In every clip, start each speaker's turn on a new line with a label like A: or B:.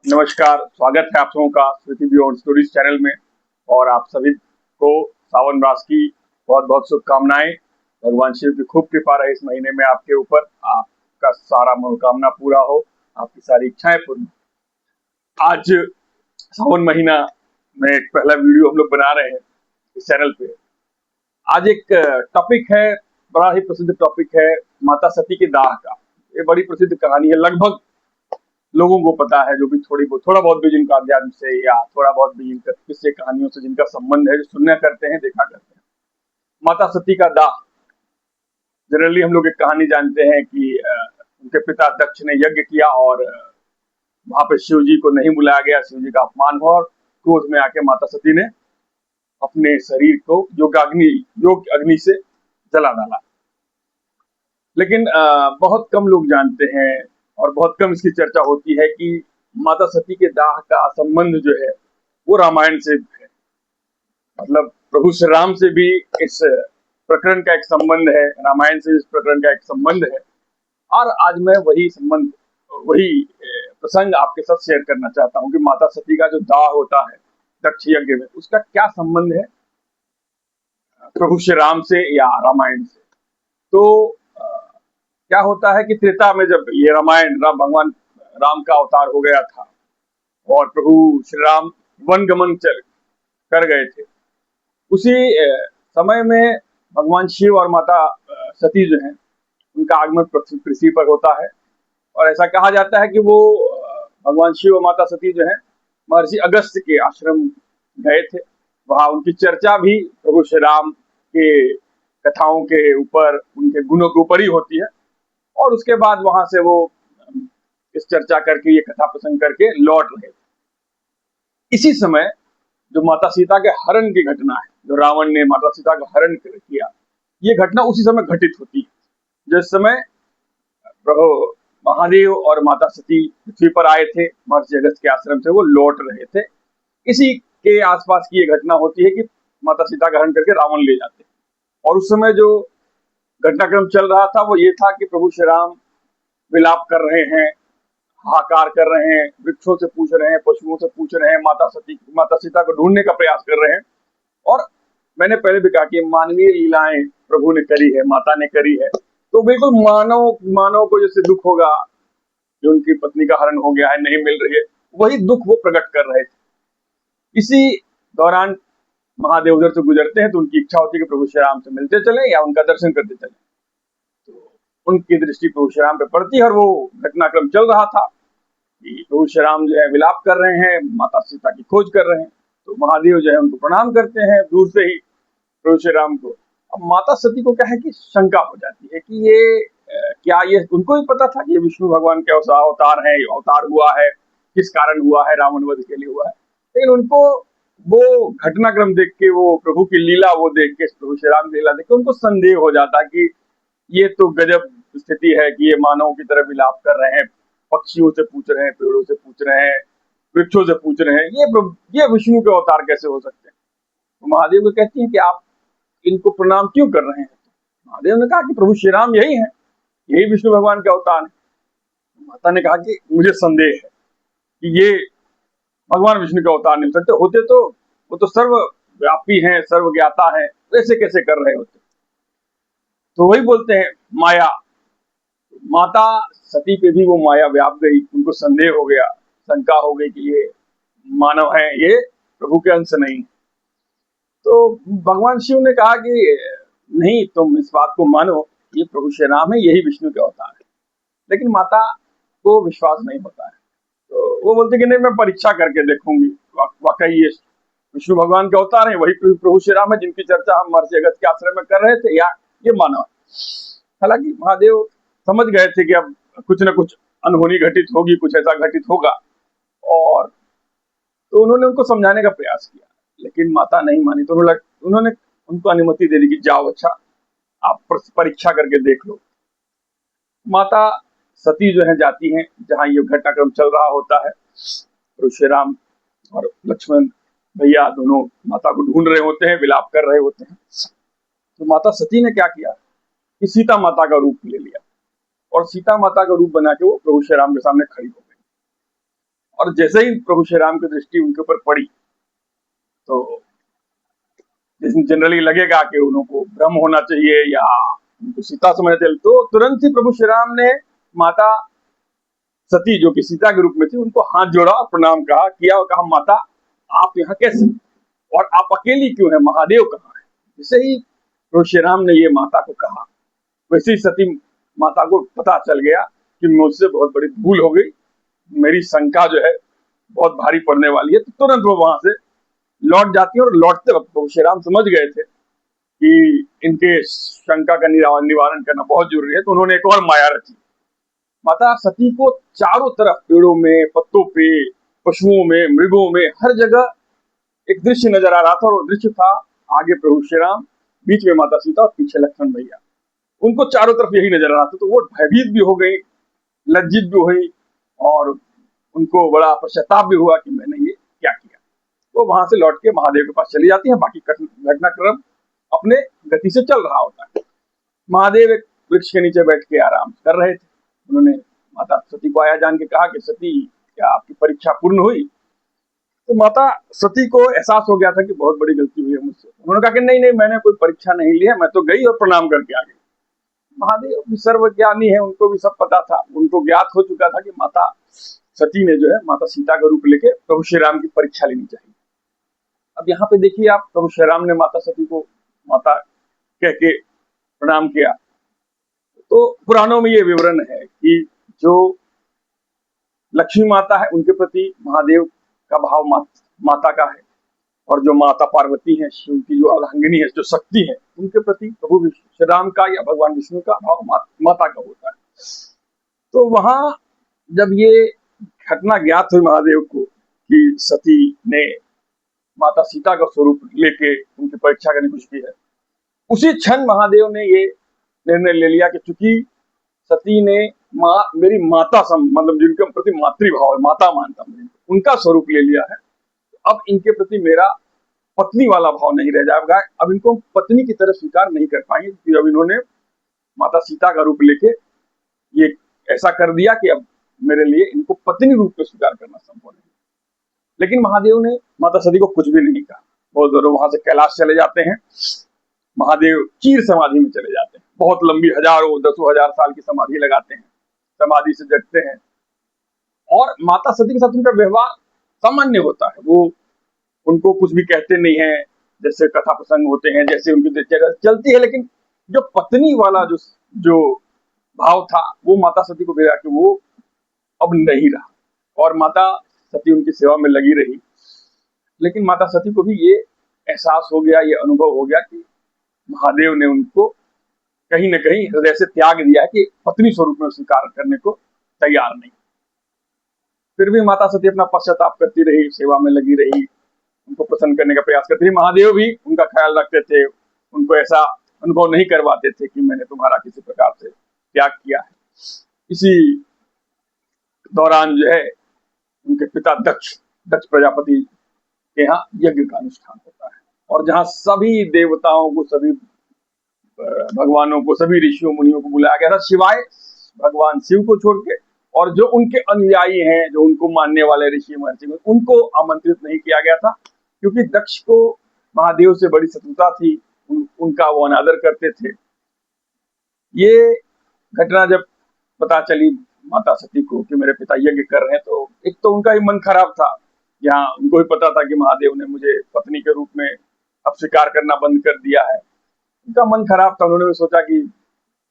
A: नमस्कार, स्वागत है आप सबों का स्मृति बियॉन्ड स्टोरीज चैनल में। और आप सभी को सावन मास की बहुत बहुत शुभकामनाएं। भगवान शिव की खूब कृपा रहे इस महीने में आपके ऊपर, आपका सारा मनोकामना पूरा हो, आपकी सारी इच्छाएं पूर्ण हो। आज सावन महीना में एक पहला वीडियो हम लोग बना रहे हैं इस चैनल पे। आज एक टॉपिक है, बड़ा ही प्रसिद्ध टॉपिक है, माता सती के दाह का। ये बड़ी प्रसिद्ध कहानी है, लगभग लोगों को पता है, जो भी थोड़ा बहुत भी जिनका अध्यात्म से या थोड़ा बहुत भी जिनका किस्से कहानियों से जिनका संबंध है, जो सुनना करते हैं, देखा करते हैं। माता सती का दाह, जनरली हम लोग एक कहानी जानते हैं कि उनके पिता दक्ष ने यज्ञ किया और वहां पे शिव जी को नहीं बुलाया गया, शिव जी का अपमान हुआ और क्रोध में आके माता सती ने अपने शरीर को योग अग्नि से जला डाला। लेकिन बहुत कम लोग जानते हैं और बहुत कम इसकी चर्चा होती है कि माता सती के दाह का संबंध जो है वो रामायण से है। मतलब प्रभु श्री राम से भी इस प्रकरण का एक संबंध है, रामायण से इस प्रकरण का एक संबंध है। और आज मैं वही प्रसंग आपके साथ शेयर करना चाहता हूँ कि माता सती का जो दाह होता है दक्ष यज्ञ में, उसका क्या संबंध है प्रभु श्री राम से या रामायण से। तो क्या होता है कि त्रेता में जब ये रामायण भगवान राम का अवतार हो गया था और प्रभु श्री राम वन गमन कर गए थे, उसी समय में भगवान शिव और माता सती जो हैं, उनका आगमन पृथ्वी पर होता है। और ऐसा कहा जाता है कि वो भगवान शिव और माता सती जो हैं, महर्षि अगस्त्य के आश्रम गए थे। वहां उनकी चर्चा भी प्रभु श्री राम के कथाओं के ऊपर, उनके गुणों के ऊपर ही होती है। और उसके बाद वहां से वो इस चर्चा करके, ये कथा प्रसंग करके लौट रहे थे। इसी समय जो माता सीता के हरण की घटना है, जो रावण ने माता सीता का हरण किया, ये घटना उसी समय घटित होती है जिस समय प्रभु महादेव और माता सती पृथ्वी पर आए थे, महर्षि अगस्त्य के आश्रम से वो लौट रहे थे। इसी के आसपास की ये घटना होती है कि माता सीता का हरण करके रावण ले जाते हैं। और उस समय जो घटनाक्रम चल रहा था वो ये था कि प्रभु श्री राम विलाप कर रहे हैं, हाहाकार कर रहे हैं, वृक्षों से पूछ रहे हैं, पशुओं से पूछ रहे हैं, माता सीता को ढूंढने का प्रयास कर रहे हैं। और मैंने पहले भी कहा कि मानवीय लीलाएं प्रभु ने करी है, माता ने करी है। तो बिल्कुल मानव को जैसे दुख होगा कि उनकी पत्नी का हरण हो गया है, नहीं मिल रही है, वही दुख वो प्रकट कर रहे थे। इसी दौरान महादेव उधर से गुजरते हैं तो उनकी इच्छा होती है कि प्रभु श्री राम से मिलते चले या उनका दर्शन करते चले। तो उनकी दृष्टि प्रभु श्री राम पे पड़ती है और वो घटनाक्रम चल रहा था कि प्रभु श्री राम जो है विलाप कर रहे हैं, माता सीता की खोज कर रहे हैं। तो महादेव जो है उनको प्रणाम करते हैं दूर से ही प्रभु श्री राम को। अब माता सती को क्या है कि शंका हो जाती है कि ये क्या ये उनको भी पता था कि ये विष्णु भगवान के अवतार है, अवतार हुआ है, किस कारण हुआ है, रावण वध के लिए हुआ है। लेकिन उनको वो घटनाक्रम देख के, वो प्रभु की लीला वो देख के, प्रभु श्री राम की लीला देख के उनको संदेह हो जाता है कि ये तो गजब स्थिति है कि ये मानव की तरह विलाप कर रहे हैं, पक्षियों से पूछ रहे हैं, पेड़ों से पूछ रहे हैं, वृक्षों से पूछ रहे हैं, ये विष्णु के अवतार कैसे हो सकते हैं। तो महादेव को कहती है कि आप इनको प्रणाम क्यों कर रहे हैं। महादेव ने कहा कि प्रभु श्री राम यही है, यही विष्णु भगवान के अवतार है। माता ने कहा कि मुझे संदेह है कि ये भगवान विष्णु के अवतार नहीं हो सकते, होते तो वो तो सर्वव्यापी हैं, सर्वज्ञाता है, वैसे कैसे कर रहे होते। तो वही बोलते हैं माया। माता सती पे भी वो माया व्याप गई, उनको संदेह हो गया, शंका हो गई कि ये मानव है, ये प्रभु के अंश नहीं। तो भगवान शिव ने कहा कि नहीं, तुम इस बात को मानो, ये प्रभु श्री राम है, यही विष्णु के अवतार है। लेकिन माता को विश्वास नहीं होता है। तो वो बोलते कि नहीं, मैं परीक्षा करके देखूंगी, वाकई ये विष्णु भगवान के अवतार है, वही प्रभु श्री राम है जिनकी चर्चा हम महर्षि अगस्त्य के आश्रम में कर रहे थे, या ये मानव है। हालांकि महादेव समझ गए थे कि अब कुछ न कुछ अनहोनी घटित होगी, कुछ ऐसा घटित होगा। और तो उन्होंने उनको समझाने का प्रयास किया, लेकिन माता नहीं मानी। तो उन्होंने उनको अनुमति दे दी कि जाओ, अच्छा आप परीक्षा करके देख लो। माता सती जो है जाती हैं जहां ये घटनाक्रम चल रहा होता है। तो श्री राम और लक्ष्मण भैया दोनों माता को ढूंढ रहे होते हैं, विलाप कर रहे होते हैं। तो माता सती ने क्या किया कि सीता माता का रूप ले लिया और सीता माता का रूप बना के वो प्रभु श्री राम के सामने खड़ी हो गई। और जैसे ही प्रभु श्री राम की दृष्टि उनके ऊपर पड़ी तो जैसे जनरली लगेगा कि उनको भ्रम होना चाहिए या उनको सीता समझना चाहिए, तो तुरंत ही प्रभु श्री राम ने माता सती जो कि सीता के रूप में थी उनको हाथ जोड़ा और प्रणाम किया और कहा, माता आप यहाँ कैसे और आप अकेली क्यों है, महादेव कहाँ है। जैसे ही प्रभु श्री राम ने ये माता को कहा, वैसे ही सती माता को पता चल गया कि मुझसे बहुत बड़ी भूल हो गई, मेरी शंका जो है बहुत भारी पड़ने वाली है। तो तुरंत वो वहां से लौट जाती है और लौटते वक्त प्रभु श्री राम समझ गए थे कि इनके शंका का निवारण करना बहुत जरूरी है, तो उन्होंने एक और माया रची। माता सती को चारों तरफ पेड़ों में, पत्तों पे, पशुओं में, मृगों में, हर जगह एक दृश्य नजर आ रहा था, और वो दृश्य था आगे प्रभु श्री राम, बीच में माता सीता और पीछे लक्ष्मण भैया। उनको चारों तरफ यही नजर आ रहा था, तो वो भयभीत भी हो गई, लज्जित भी हुई और उनको बड़ा पश्चाताप भी हुआ कि मैंने ये क्या किया। वो वहां से लौट के महादेव के पास चली जाती है। बाकी घटनाक्रम अपने गति से चल रहा होता है। महादेव एक वृक्ष के नीचे बैठ के आराम कर रहे थे। उन्होंने माता सती को आया जान के कहा कि सती, क्या आपकी परीक्षा पूर्ण हुई। तो माता सती को एहसास हो गया था कि बहुत बड़ी गलती हुई है मुझसे। उन्होंने कहा कि नहीं नहीं, मैंने कोई परीक्षा नहीं ली है, मैं तो गई और प्रणाम करके आ गई। महादेव भी सर्वज्ञानी है, उनको भी सब पता था, उनको ज्ञात हो चुका था कि माता सती ने जो है माता सीता का रूप लेके प्रभु श्री राम की परीक्षा लेनी चाहिए। अब यहाँ पे देखिए आप, प्रभु श्री राम ने माता सती को माता कह के प्रणाम किया। तो पुराणों में ये विवरण है कि जो लक्ष्मी माता है उनके प्रति महादेव का भाव माता का है, और जो माता पार्वती है, शिव की जो अर्धांगिनी है, जो शक्ति है, उनके प्रति प्रभु श्री राम का या भगवान विष्णु का भाव माता का होता है। तो वहां जब ये घटना ज्ञात हुई महादेव को कि सती ने माता सीता का स्वरूप लेके उनकी परीक्षा करने की की है, उसी क्षण महादेव ने ये निर्णय ले लिया कि चूंकि सती ने मेरी माता मतलब जिनके प्रति मातृभाव है, माता मानता हूं, उनका स्वरूप ले लिया है, अब इनके प्रति मेरा पत्नी वाला भाव नहीं रह जाएगा। अब इनको पत्नी की तरह स्वीकार नहीं कर पाएंगे, क्योंकि अब इन्होंने माता सीता का रूप लेके ये ऐसा कर दिया कि अब मेरे लिए इनको पत्नी रूप में स्वीकार करना संभव नहीं। लेकिन महादेव ने माता सती को कुछ भी नहीं कहा। बहुत जरूर वहां से कैलाश चले जाते हैं। महादेव चीर समाधि में चले जाते हैं, बहुत लंबी, हजारों दसों हजार साल की समाधि लगाते हैं, समाधि से जगते हैं, और माता सती के साथ उनका व्यवहार सामान्य होता है। वो उनको कुछ भी कहते नहीं है, जैसे कथा प्रसंग होते हैं, जैसे उनकी दिनचर्या चलती है, लेकिन जो पत्नी वाला जो भाव था वो माता सती को मिला कि वो अब नहीं रहा, और माता सती उनकी सेवा में लगी रही। लेकिन माता सती को भी ये एहसास हो गया, ये अनुभव हो गया कि महादेव ने उनको कहीं न कहीं हृदय से त्याग दिया है, कि पत्नी स्वरूप में स्वीकार करने को तैयार नहीं। फिर भी माता सती अपना पश्चाताप करती रही, सेवा में लगी रही, उनको प्रसन्न करने का प्रयास करती रही। महादेव भी उनका ख्याल रखते थे, उनको ऐसा अनुभव नहीं करवाते थे कि मैंने तुम्हारा किसी प्रकार से त्याग किया है। इसी दौरान जो है उनके पिता दक्ष प्रजापति के यहाँ यज्ञ का अनुष्ठान होता है, और जहाँ सभी देवताओं को, सभी भगवानों को, सभी ऋषियों मुनियों को बुलाया गया था, सिवाय भगवान शिव को छोड़ के, और जो उनके अनुयायी हैं, जो उनको मानने वाले ऋषि महर्षि, उनको आमंत्रित नहीं किया गया था, क्योंकि दक्ष को महादेव से बड़ी शत्रुता थी, उनका वो अनादर करते थे। ये घटना जब पता चली माता सती को कि मेरे पिता यज्ञ कर रहे हैं, तो एक तो उनका ही मन खराब था, यहाँ उनको ही पता था कि महादेव ने मुझे पत्नी के रूप में अब स्वीकार करना बंद कर दिया है। उनका मन खराब था। उन्होंने भी सोचा कि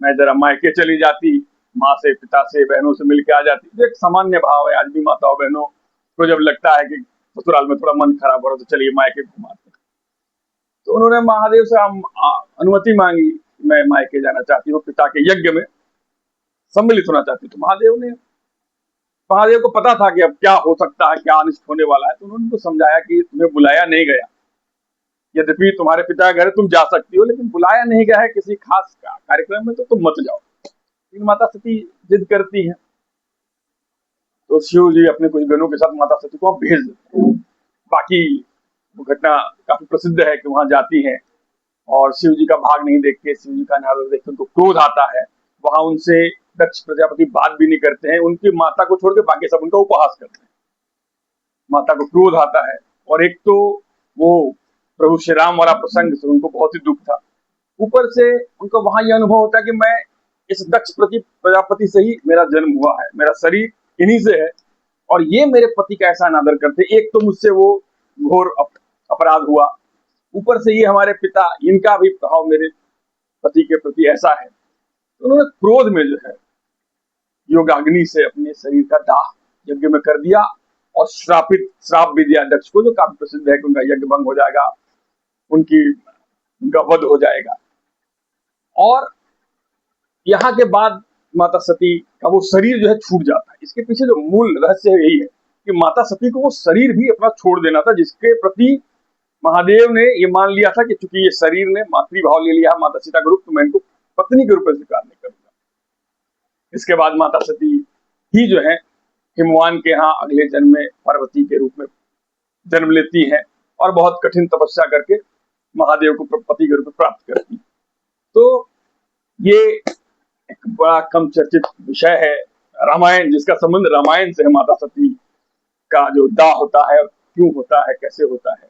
A: मैं जरा मायके चली जाती, माँ से, पिता से, बहनों से मिलके आ जाती। तो एक सामान्य भाव है, आज भी माताओं बहनों को जब लगता है कि ससुराल में थोड़ा मन खराब हो रहा, तो चलिए मायके घुमाते। तो उन्होंने महादेव से अनुमति मांगी, मैं मायके जाना चाहती हूँ, पिता के यज्ञ में सम्मिलित होना चाहती हूँ। तो महादेव को पता था कि अब क्या हो सकता है, क्या अनिष्ट होने वाला है। तो उन्होंने उनको समझाया कि तुम्हें बुलाया नहीं गया, यद्यपि तुम्हारे पिता के घर तुम जा सकती हो, लेकिन बुलाया नहीं गया है किसी खास कार्यक्रम में, तो तुम मत जाओ। लेकिन माता सती जिद करती है, तो शिव जी अपने कुछ गणों के साथ माता सती को भेज देते। बाकी वो घटना काफी प्रसिद्ध है कि वहां जाती है, और शिव जी का भाग नहीं देख के, शिव जी का नाम देख के उनको क्रोध आता है। वहां उनसे दक्ष प्रजापति बात भी नहीं करते हैं, उनकी माता को छोड़ के बाकी सब उनका उपहास करते हैं। माता को क्रोध आता है, और एक तो वो प्रभु श्री राम वाला प्रसंग से उनको बहुत ही दुख था। ऊपर से उनको वहां यह अनुभव होता है कि मैं इस दक्ष प्रजापति से ही मेरा जन्म हुआ है, मेरा शरीर इन्हीं से है, और ये मेरे पति का ऐसा अनादर करते। एक तो मुझसे वो घोर अपराध हुआ, ऊपर से ये हमारे पिता, इनका भी प्रभाव मेरे पति के प्रति ऐसा है। तो उन्होंने क्रोध में जो है योगाग्नि से अपने शरीर का दाह यज्ञ में कर दिया, और श्राप भी दिया दक्ष को, जो काफी प्रसिद्ध है कि उनका यज्ञ भंग हो जाएगा, उनका वध हो जाएगा। और यहाँ के बाद माता सती का वो शरीर जो है छूट जाता है। इसके पीछे जो मूल रहस्य है यही है कि माता सती को वो शरीर भी अपना छोड़ देना था, जिसके प्रति महादेव ने ये मान लिया था कि चूंकि ये शरीर ने मातृभाव ले लिया माता सीता के रूप, तो मैं इनको पत्नी के रूप में स्वीकार नहीं करूंगा। इसके बाद माता सती ही जो है हिमवान के यहाँ अगले जन्म में पार्वती के रूप में जन्म लेती हैं, और बहुत कठिन तपस्या करके महादेव को पति के रूप में प्राप्त करती। तो ये एक बड़ा कम चर्चित विषय है रामायण, जिसका संबंध रामायण से है। माता सती का जो दाह होता है, क्यों होता है, कैसे होता है।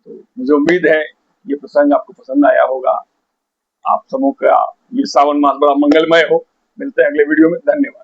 A: तो मुझे उम्मीद है ये प्रसंग आपको पसंद आया होगा। आप समूह का ये सावन मास बड़ा मंगलमय हो। मिलते हैं अगले वीडियो में। धन्यवाद।